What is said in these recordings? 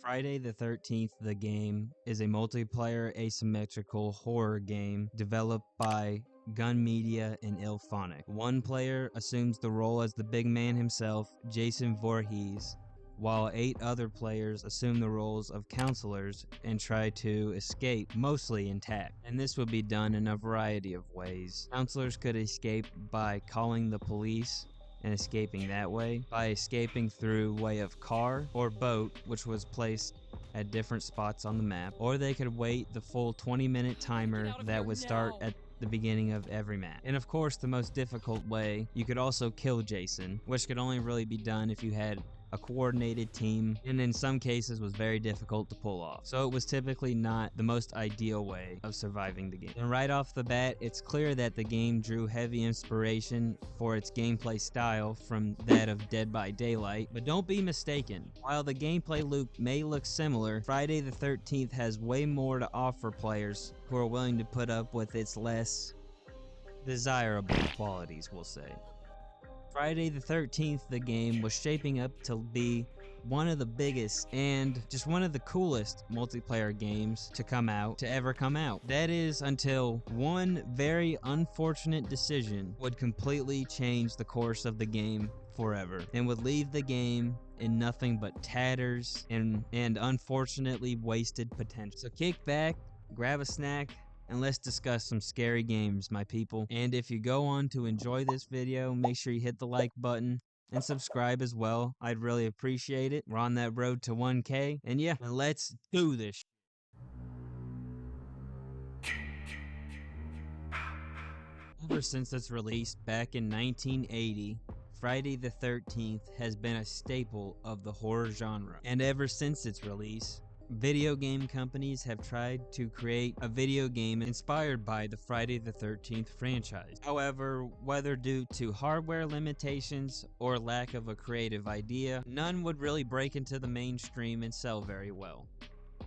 Friday the 13th, the game, is a multiplayer asymmetrical horror game developed by Gun Media and Ilphonic. One player assumes the role as the big man himself, Jason Voorhees, while 8 other players assume the roles of counselors and try to escape, mostly intact. And this would be done in a variety of ways. Counselors could escape by calling the police and escaping that way, by escaping through way of car or boat, which was placed at different spots on the map, or they could wait the full 20-minute timer that would start at the beginning of every map. And of course, the most difficult way, you could also kill Jason, which could only really be done if you had a coordinated team, and in some cases was very difficult to pull off. So it was typically not the most ideal way of surviving the game. And right off the bat, it's clear that the game drew heavy inspiration for its gameplay style from that of Dead by Daylight, but don't be mistaken. While the gameplay loop may look similar, Friday the 13th has way more to offer players who are willing to put up with its less desirable qualities, we'll say. Friday the 13th, the game, was shaping up to be one of the biggest and just one of the coolest multiplayer games to ever come out. That is until one very unfortunate decision would completely change the course of the game forever and would leave the game in nothing but tatters and unfortunately wasted potential. So kick back, grab a snack, and let's discuss some scary games, my people. And if you go on to enjoy this video, make sure you hit the like button and subscribe as well. I'd really appreciate it. We're on that road to 1K. And yeah, let's do this. Ever since its release back in 1980, Friday the 13th has been a staple of the horror genre. And ever since its release, video game companies have tried to create a video game inspired by the Friday the 13th franchise. However, whether due to hardware limitations or lack of a creative idea, none would really break into the mainstream and sell very well.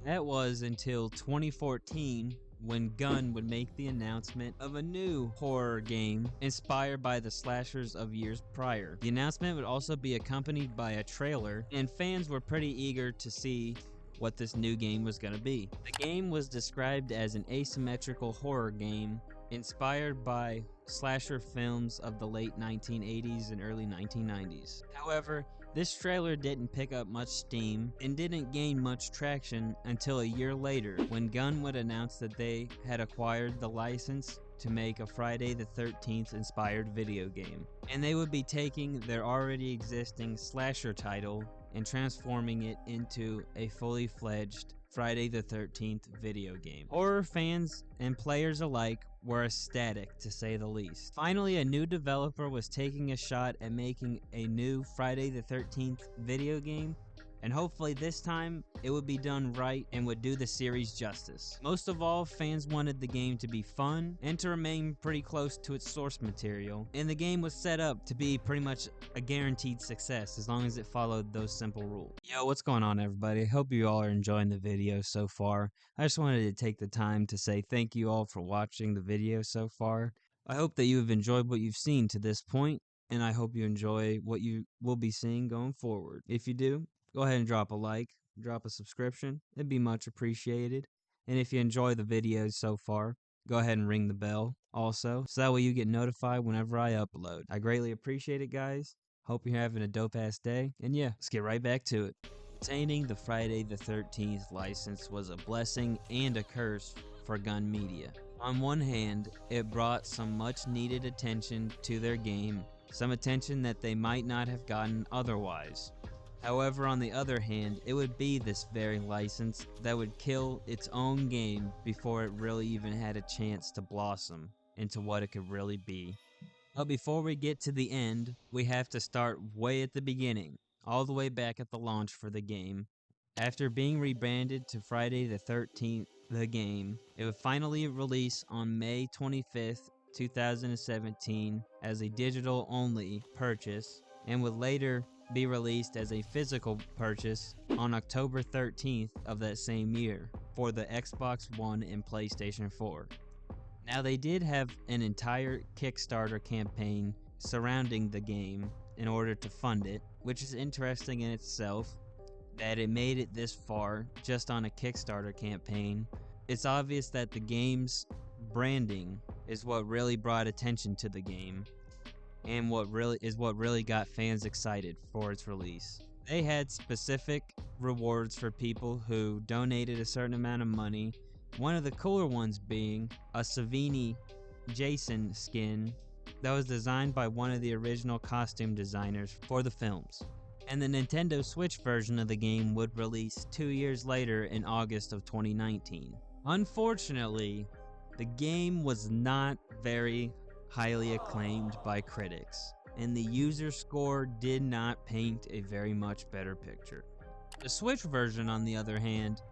That was until 2014, when Gun would make the announcement of a new horror game inspired by the slashers of years prior. The announcement would also be accompanied by a trailer, and fans were pretty eager to see what this new game was going to be. The game was described as an asymmetrical horror game inspired by slasher films of the late 1980s and early 1990s. However, this trailer didn't pick up much steam and didn't gain much traction until a year later, when Gun would announce that they had acquired the license to make a Friday the 13th inspired video game. And they would be taking their already existing slasher title and transforming it into a fully fledged Friday the 13th video game. Horror fans and players alike were ecstatic, to say the least. Finally, a new developer was taking a shot at making a new Friday the 13th video game, and hopefully this time it would be done right and would do the series justice. Most of all, fans wanted the game to be fun and to remain pretty close to its source material, and the game was set up to be pretty much a guaranteed success as long as it followed those simple rules. Yo, what's going on, everybody? I hope you all are enjoying the video so far. I just wanted to take the time to say thank you all for watching the video so far. I hope that you have enjoyed what you've seen to this point, and I hope you enjoy what you will be seeing going forward. If you do, go ahead and drop a like, drop a subscription. It'd be much appreciated. And if you enjoy the videos so far, go ahead and ring the bell also, so that way you get notified whenever I upload. I greatly appreciate it, guys. Hope you're having a dope-ass day. And yeah, let's get right back to it. Obtaining the Friday the 13th license was a blessing and a curse for Gun Media. On one hand, it brought some much-needed attention to their game, some attention that they might not have gotten otherwise. However, on the other hand, it would be this very license that would kill its own game before it really even had a chance to blossom into what it could really be. But before we get to the end, we have to start way at the beginning, all the way back at the launch for the game. After being rebranded to Friday the 13th, the game, it would finally release on May 25th, 2017 as a digital-only purchase, and would later be released as a physical purchase on October 13th of that same year for the Xbox One and PlayStation 4. Now, they did have an entire Kickstarter campaign surrounding the game in order to fund it, which is interesting in itself. that it made it this far just on a Kickstarter campaign, it's obvious that the game's branding is what really brought attention to the game and what really got fans excited for its release. They had specific rewards for people who donated a certain amount of money, one of the cooler ones being a Savini Jason skin that was designed by one of the original costume designers for the films. And the Nintendo Switch version of the game would release 2 years later in August of 2019. Unfortunately, the game was not very highly acclaimed by critics, and the user score did not paint a very much better picture. The Switch version, on the other hand,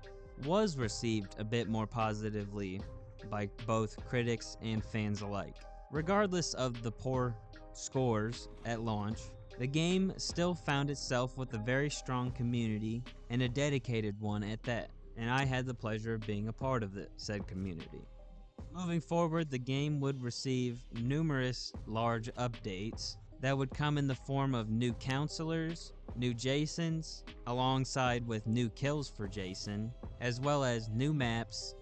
was received a bit more positively by both critics and fans alike. Regardless of the poor scores at launch, the game still found itself with a very strong community, and a dedicated one at that, and I had the pleasure of being a part of said community. Moving forward, the game would receive numerous large updates that would come in the form of new counselors, new Jasons, alongside with new kills for Jason, as well as new maps,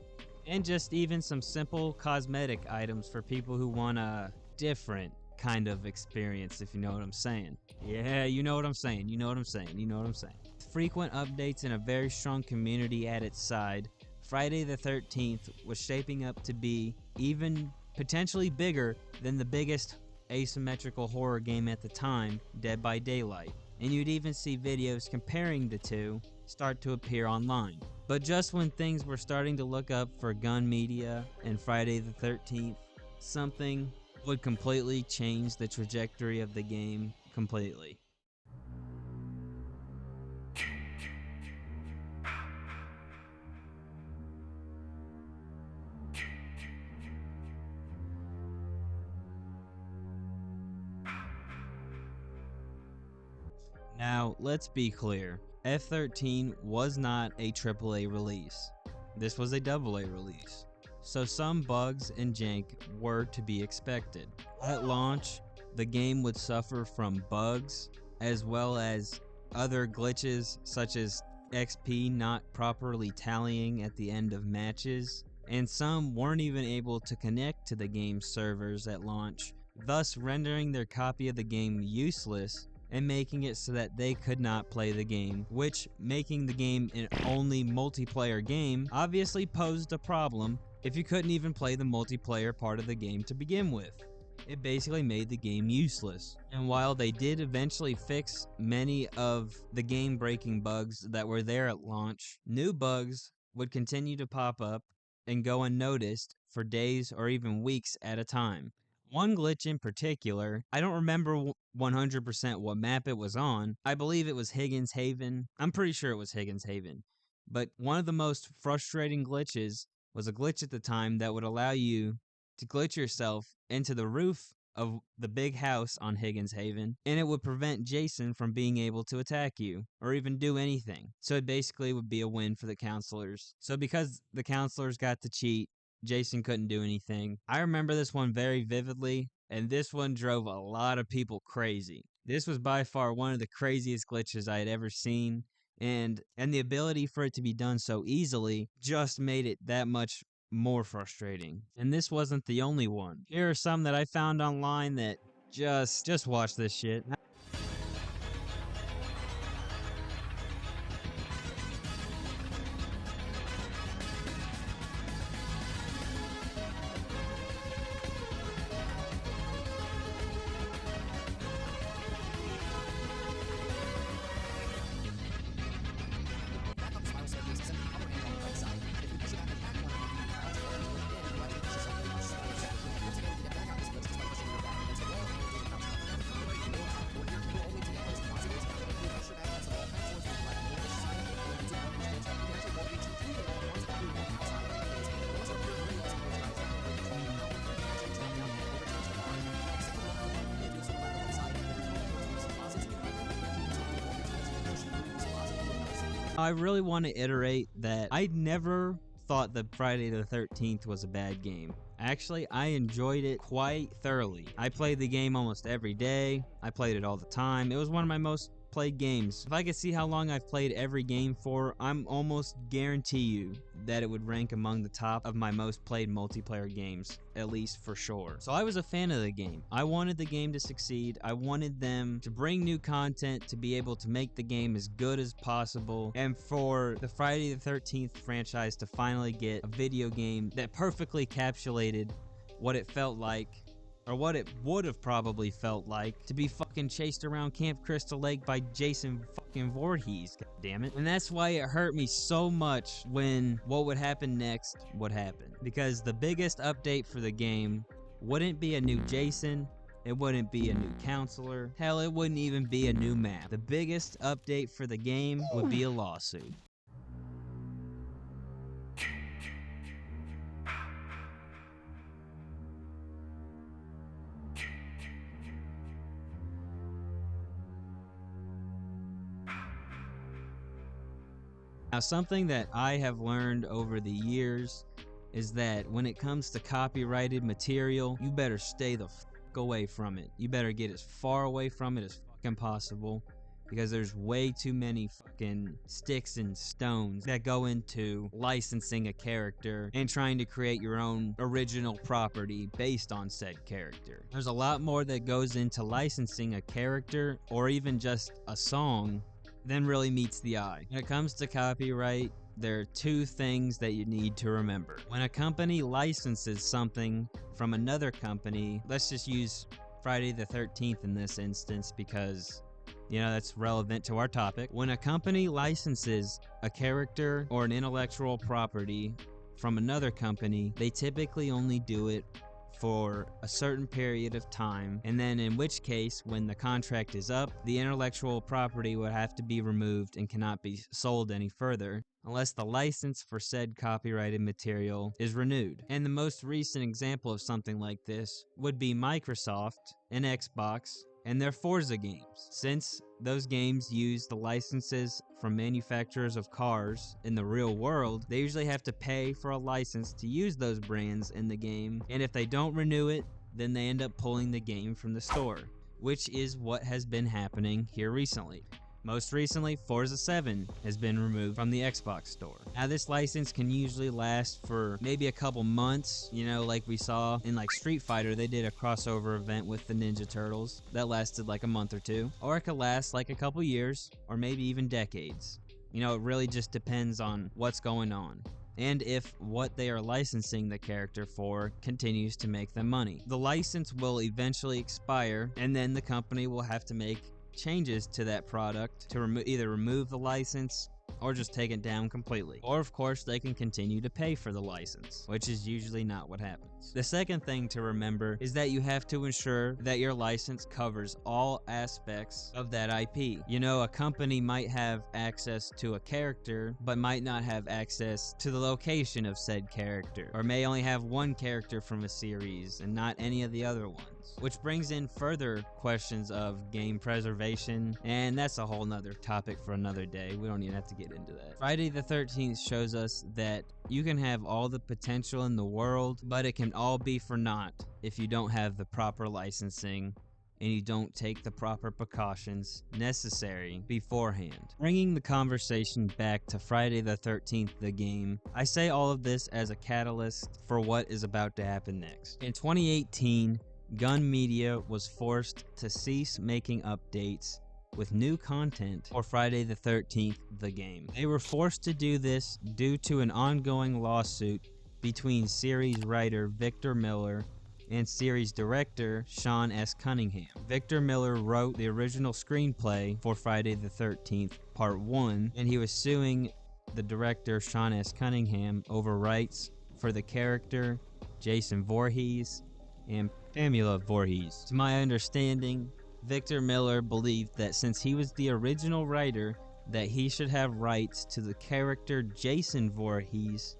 and just even some simple cosmetic items for people who want a different kind of experience, if you know what I'm saying. Yeah, you know what I'm saying, you know what I'm saying, you know what I'm saying. Frequent updates and a very strong community at its side, Friday the 13th was shaping up to be even potentially bigger than the biggest asymmetrical horror game at the time, Dead by Daylight. And you'd even see videos comparing the two start to appear online. But just when things were starting to look up for Gun Media and Friday the 13th, something would completely change the trajectory of the game completely. Now, let's be clear, F13 was not a AAA release. This was a AA release, so some bugs and jank were to be expected. At launch, the game would suffer from bugs, as well as other glitches such as XP not properly tallying at the end of matches, and some weren't even able to connect to the game's servers at launch, thus rendering their copy of the game useless and making it so that they could not play the game, which, making the game an only multiplayer game, obviously posed a problem if you couldn't even play the multiplayer part of the game to begin with. It basically made the game useless. And while they did eventually fix many of the game-breaking bugs that were there at launch, new bugs would continue to pop up and go unnoticed for days or even weeks at a time. One glitch in particular, I don't remember 100% what map it was on. I believe it was Higgins Haven. I'm pretty sure it was Higgins Haven. But one of the most frustrating glitches was a glitch at the time that would allow you to glitch yourself into the roof of the big house on Higgins Haven, and it would prevent Jason from being able to attack you or even do anything. So it basically would be a win for the counselors. So because the counselors got to cheat, Jason couldn't do anything. I remember this one very vividly, and this one drove a lot of people crazy. This was by far one of the craziest glitches I had ever seen, and the ability for it to be done so easily just made it that much more frustrating. And this wasn't the only one. Here are some that I found online that just watch this shit. I really want to iterate that I never thought that Friday the 13th was a bad game. Actually, I enjoyed it quite thoroughly. I played the game almost every day. I played it all the time. It was one of my most played games. If I could see how long I've played every game for, I'm almost guarantee you that it would rank among the top of my most played multiplayer games, at least for sure. So I was a fan of the game. I wanted the game to succeed. I wanted them to bring new content, to be able to make the game as good as possible, and for the Friday the 13th franchise to finally get a video game that perfectly encapsulated what it felt like, or what it would have probably felt like, to be fucking chased around Camp Crystal Lake by Jason fucking Voorhees, goddammit. And that's why it hurt me so much when what would happen next would happen. Because the biggest update for the game wouldn't be a new Jason, it wouldn't be a new counselor, hell, it wouldn't even be a new map. The biggest update for the game would be a lawsuit. Now, something that I have learned over the years is that when it comes to copyrighted material, you better stay the fuck away from it. You better get as far away from it as fucking possible, because there's way too many fucking sticks and stones that go into licensing a character and trying to create your own original property based on said character. There's a lot more that goes into licensing a character or even just a song than really meets the eye. When it comes to copyright, there are two things that you need to remember. When a company licenses something from another company, let's just use Friday the 13th in this instance because, you know, that's relevant to our topic. When a company licenses a character or an intellectual property from another company, they typically only do it for a certain period of time, and then in which case, when the contract is up, the intellectual property would have to be removed and cannot be sold any further unless the license for said copyrighted material is renewed. And the most recent example of something like this would be Microsoft and Xbox and their Forza games. Since those games use the licenses from manufacturers of cars in the real world, they usually have to pay for a license to use those brands in the game, and if they don't renew it, then they end up pulling the game from the store, which is what has been happening here recently. Most recently, Forza 7 has been removed from the Xbox store. Now, this license can usually last for maybe a couple months, you know, like we saw in like Street Fighter. They did a crossover event with the Ninja Turtles that lasted like a month or two, or it could last like a couple years, or maybe even decades. You know, it really just depends on what's going on, and if what they are licensing the character for continues to make them money. The license will eventually expire, and then the company will have to make changes to that product to either remove the license or just take it down completely. Or of course, they can continue to pay for the license, which is usually not what happens. The second thing to remember is that you have to ensure that your license covers all aspects of that IP. You know, a company might have access to a character, but might not have access to the location of said character, or may only have one character from a series and not any of the other ones. Which brings in further questions of game preservation, and that's a whole nother topic for another day. We don't even have to get into that. Friday the 13th shows us that you can have all the potential in the world, but it can all be for naught if you don't have the proper licensing and you don't take the proper precautions necessary beforehand. Bringing the conversation back to Friday the 13th, the game, I say all of this as a catalyst for what is about to happen next. In 2018, Gun Media was forced to cease making updates with new content for Friday the 13th, the game. They were forced to do this due to an ongoing lawsuit between series writer Victor Miller and series director Sean S. Cunningham. Victor Miller wrote the original screenplay for Friday the 13th, Part 1, and he was suing the director Sean S. Cunningham over rights for the character Jason Voorhees and Pamela Voorhees. To my understanding, Victor Miller believed that since he was the original writer, that he should have rights to the character Jason Voorhees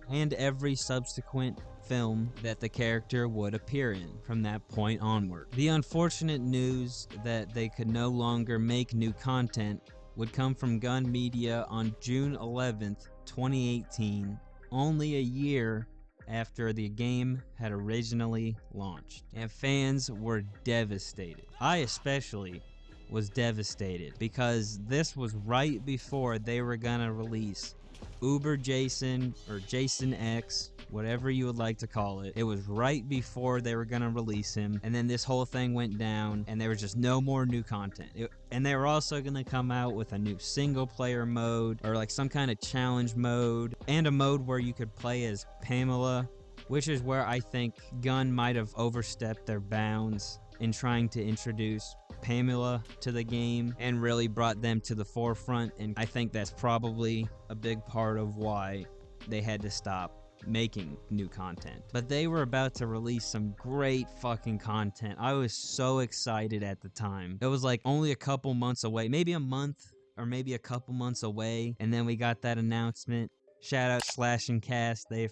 and every subsequent film that the character would appear in from that point onward. The unfortunate news that they could no longer make new content would come from Gun Media on June 11th, 2018, only a year after the game had originally launched, and fans were devastated. I especially was devastated because this was right before they were gonna release Uber Jason or Jason X, whatever you would like to call it. It was right before they were gonna release him, and then this whole thing went down, and there was just no more new content. And they were also gonna come out with a new single player mode, or like some kind of challenge mode, and a mode where you could play as Pamela, which is where I think Gun might have overstepped their bounds in trying to introduce Pamela to the game and really brought them to the forefront, and I think that's probably a big part of why they had to stop making new content. But they were about to release some great fucking content. I was so excited at the time. It was like only a couple months away, maybe a month or maybe a couple months away, and then we got that announcement. Shout out Slash and Cast, they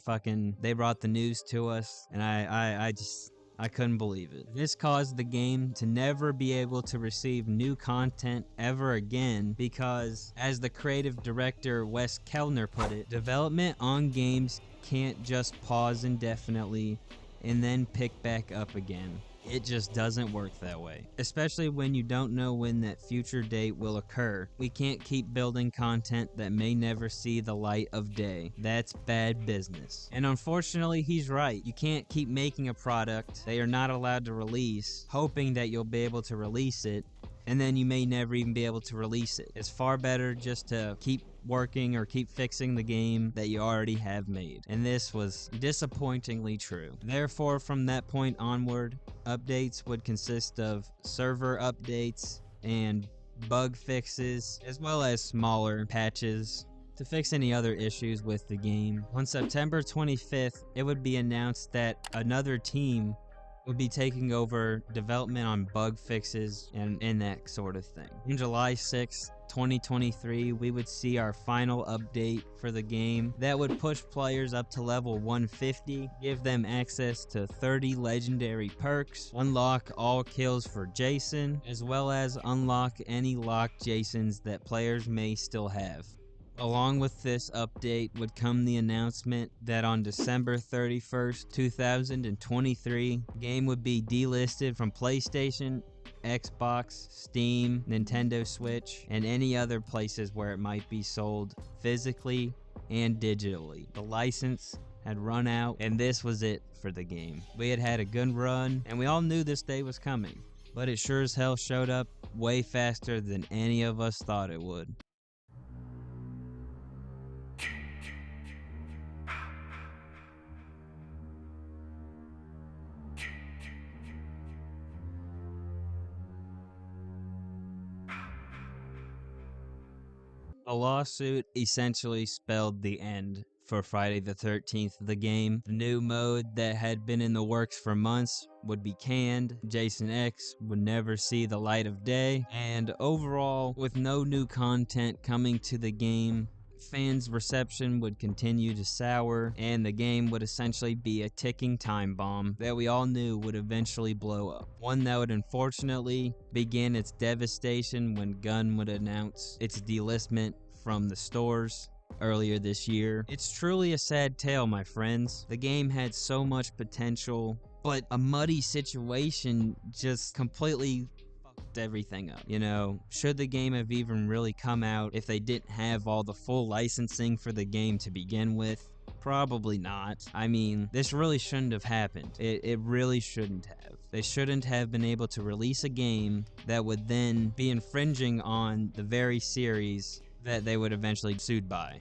brought the news to us, and I couldn't believe it. This caused the game to never be able to receive new content ever again because, as the creative director Wes Kellner put it, development on games can't just pause indefinitely and then pick back up again. It just doesn't work that way, especially when you don't know when that future date will occur. We can't keep building content that may never see the light of day. That's bad business. And unfortunately, he's right. You can't keep making a product that you're not allowed to release, hoping that you'll be able to release it, and then you may never even be able to release it. It's far better just to keep working or keep fixing the game that you already have made. And this was disappointingly true. Therefore, from that point onward, updates would consist of server updates and bug fixes, as well as smaller patches to fix any other issues with the game. On September 25th, it would be announced that another team would be taking over development on bug fixes and that sort of thing. On July 6th, 2023, we would see our final update for the game that would push players up to level 150, give them access to 30 legendary perks, unlock all kills for Jason, as well as unlock any locked Jasons that players may still have. Along with this update would come the announcement that on December 31st, 2023, the game would be delisted from PlayStation, Xbox, Steam, Nintendo Switch, and any other places where it might be sold physically and digitally. The license had run out, and this was it for the game. We had had a good run, and we all knew this day was coming, but it sure as hell showed up way faster than any of us thought it would. The lawsuit essentially spelled the end for Friday the 13th, the game. The new mode that had been in the works for months would be canned, Jason X would never see the light of day, and overall, with no new content coming to the game, fans' reception would continue to sour, and the game would essentially be a ticking time bomb that we all knew would eventually blow up. One that would unfortunately begin its devastation when Gun would announce its delistment from the stores earlier this year. It's truly a sad tale, my friends. The game had so much potential, but a muddy situation just completely fucked everything up. You know, should the game have even really come out if they didn't have all the full licensing for the game to begin with? Probably not. I mean, this really shouldn't have happened. It really shouldn't have. They shouldn't have been able to release a game that would then be infringing on the very series that they would eventually be sued by.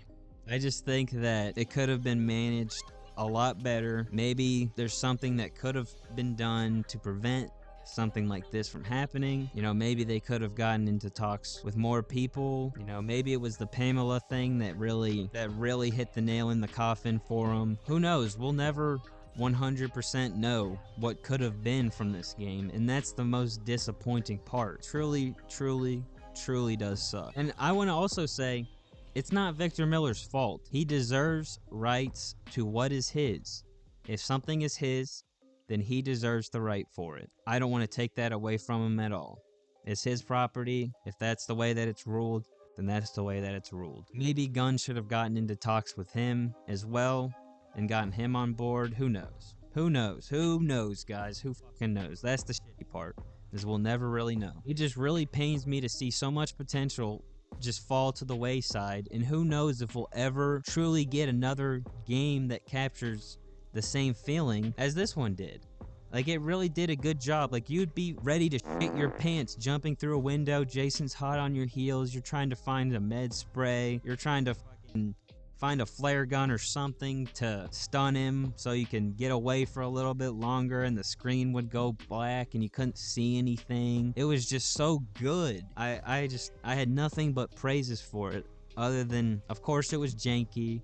I just think that it could have been managed a lot better. Maybe there's something that could have been done to prevent something like this from happening. You know, maybe they could have gotten into talks with more people. You know, maybe it was the Pamela thing that really hit the nail in the coffin for them. Who knows? We'll never 100% know what could have been from this game, and that's the most disappointing part. Truly does suck. And I want to also say, it's not Victor Miller's fault. He deserves rights to what is his. If something is his, then he deserves the right for it. I don't want to take that away from him at all. It's his property. If that's the way that it's ruled, then that's the way that it's ruled. Maybe Gunn should have gotten into talks with him as well and gotten him on board. Who knows? Who knows? Who knows, guys? Who fucking knows? That's the shitty part. as we'll never really know. It just really pains me to see so much potential just fall to the wayside, and who knows if we'll ever truly get another game that captures the same feeling as this one did. Like, it really did a good job. Like, you'd be ready to shit your pants jumping through a window. Jason's hot on your heels. You're trying to find a med spray. You're trying to find a flare gun or something to stun him so you can get away for a little bit longer, and the screen would go black and you couldn't see anything. It was just so good. I had nothing but praises for it, other than, of course, it was janky.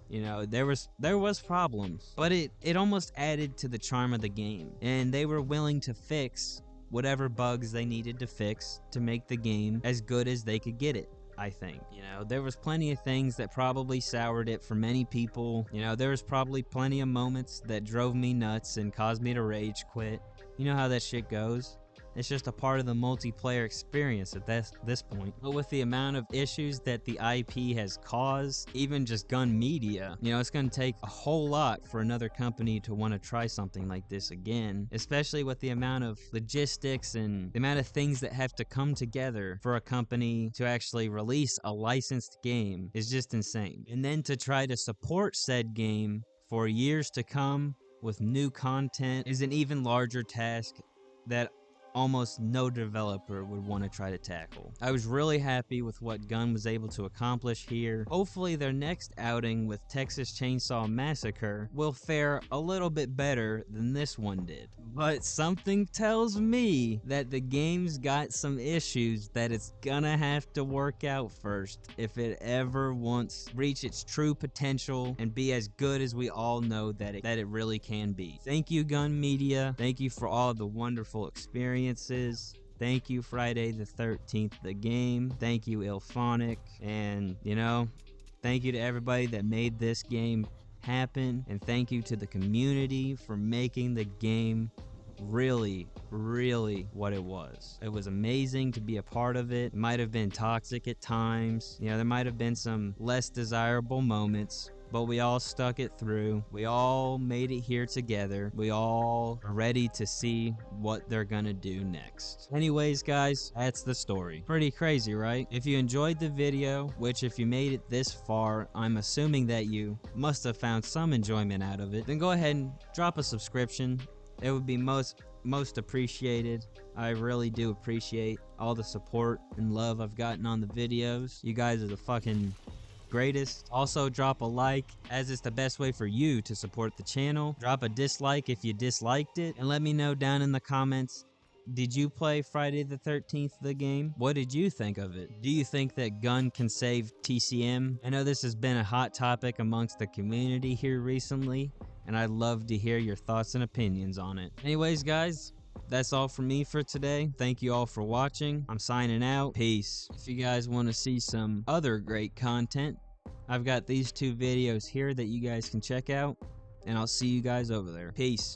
You know, there was problems, but it almost added to the charm of the game, and they were willing to fix whatever bugs they needed to fix to make the game as good as they could get it. I think, you know, there was plenty of things that probably soured it for many people. You know, there was probably plenty of moments that drove me nuts and caused me to rage quit. You know how that shit goes. It's just a part of the multiplayer experience at this point. But with the amount of issues that the IP has caused, even just Gun Media, you know, it's going to take a whole lot for another company to want to try something like this again, especially with the amount of logistics and the amount of things that have to come together for a company to actually release a licensed game is just insane. And then to try to support said game for years to come with new content is an even larger task that almost no developer would want to try to tackle. I was really happy with what Gun was able to accomplish here. Hopefully their next outing with Texas Chainsaw Massacre will fare a little bit better than this one did. But something tells me that the game's got some issues that it's gonna have to work out first if it ever wants to reach its true potential and be as good as we all know that it really can be. Thank you, Gun Media. Thank you for all the wonderful experiences. Thank you, Friday the 13th, the game. Thank you, Ilphonic. And, you know, thank you to everybody that made this game happen. And thank you to the community for making the game really what it was. It was amazing to be a part of it. It might have been toxic at times. You know, there might have been some less desirable moments, but we all stuck it through. We all made it here together. We all are ready to see what they're gonna do next. Anyways, guys, that's the story. Pretty crazy, right? If you enjoyed the video, which if you made it this far, I'm assuming that you must have found some enjoyment out of it, then go ahead and drop a subscription. It would be most appreciated. I really do appreciate all the support and love I've gotten on the videos. You guys are the fucking greatest. Also, drop a like, as it's the best way for you to support the channel. Drop a dislike if you disliked it, and let me know down in the comments, did you play Friday the 13th, the game? What did you think of it? Do you think that Gun can save TCM? I know this has been a hot topic amongst the community here recently, and I'd love to hear your thoughts and opinions on it. Anyways, guys, that's all from me for today. Thank you all for watching. I'm signing out. Peace. If you guys want to see some other great content, I've got these two videos here that you guys can check out, and I'll see you guys over there. Peace.